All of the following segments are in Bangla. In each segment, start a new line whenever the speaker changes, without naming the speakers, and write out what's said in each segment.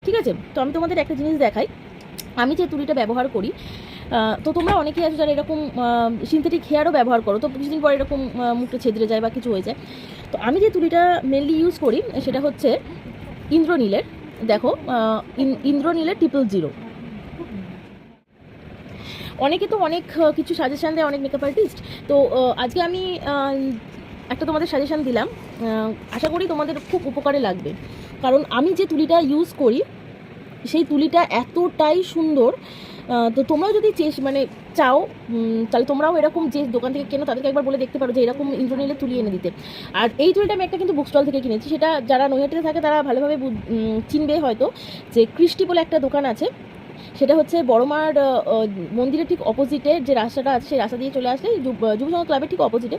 ঠিক আছে। তো আমি তোমাদের একটা জিনিস দেখাই, আমি যে তুলিটা ব্যবহার করি, তো তোমরা অনেকেই আছো যারা এরকম সিনথেটিক হেয়ারও ব্যবহার করো, তো কিছুদিন পরে এরকম মুখটা ছেদরে যায় বা কিছু হয়ে যায়। তো আমি যে তুলিটা মেনলি ইউজ করি সেটা হচ্ছে ইন্দ্রনীলের। দেখো, ইন্দ্রনীলের 000। অনেকে তো অনেক কিছু সাজেশান দেয়, অনেক মেকআপ আর্টিস্ট। তো আজকে আমি একটা তোমাদের সাজেশান দিলাম, আশা করি তোমাদের খুব উপকারে লাগবে। কারণ আমি যে তুলিটা ইউজ করি সেই তুলিটা এতটাই সুন্দর। তো তোমরাও যদি মানে চাও, তাহলে তোমরাও এরকম যে দোকান থেকে কেনো তাদেরকে একবার বলে দেখতে পারো যে এরকম ইন্দ্রনীলের তুলি এনে দিতে। আর এই তুলিটা আমি একটা কিন্তু বুক স্টল থেকে কিনেছি, সেটা যারা নৈহাটিতে থাকে তারা ভালোভাবে চিনবে হয়তো, যে কৃষ্টি বলে একটা দোকান আছে। সেটা হচ্ছে বড়মার মন্দিরের ঠিক অপোজিটে যে রাস্তাটা আছে, সেই রাস্তা দিয়ে চলে আসলে যুব সংঘ ক্লাবের ঠিক অপোজিটে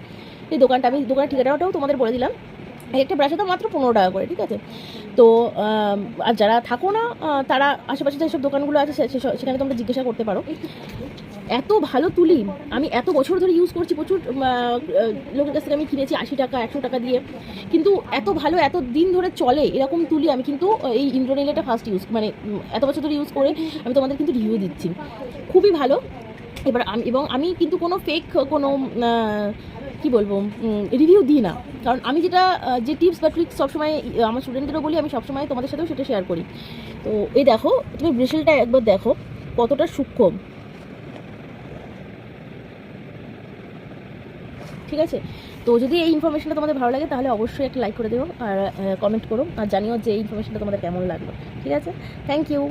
এই দোকানটা। আমি দোকানের ঠিকানাটাও তোমাদের বলে দিলাম। একটা ব্রাশের দাম মাত্র 15 টাকা করে, ঠিক আছে। তো আর যারা থাকো না তারা আশেপাশে যেসব দোকানগুলো আছে সেখানে তোমরা জিজ্ঞাসা করতে পারো। এত ভালো তুলি আমি এত বছর ধরে ইউজ করছি, প্রচুর লোকের কাছ থেকে আমি কিনেছি 80 টাকা 100 টাকা দিয়ে, কিন্তু এত ভালো এত দিন ধরে চলে এরকম তুলি আমি কিন্তু এই ইন্দ্রনীলটা ফার্স্ট ইউজ, মানে এত বছর ধরে ইউজ করে আমি তোমাদের কিন্তু রিভিউ দিচ্ছি, খুবই ভালো। এবার আমি কিন্তু কোনো ফেক কোনো কী বলবো রিভিউ দিই না, কারণ আমি যে টিপস বা ট্রিক্স সবসময় আমার স্টুডেন্টদেরও বলি, আমি সবসময় তোমাদের সাথেও সেটা শেয়ার করি। তো এই দেখো, তুমি ব্রেসলেটটা একবার দেখো কতটা সূক্ষ্ম, ঠিক আছে। তো যদি এই ইনফরমেশনটা তোমাদের ভালো লাগে তাহলে অবশ্যই একটা লাইক করে দেবো আর কমেন্ট করো, আর জানিও যে এই ইনফরমেশনটা তোমাদের কেমন লাগলো, ঠিক আছে। Thank you.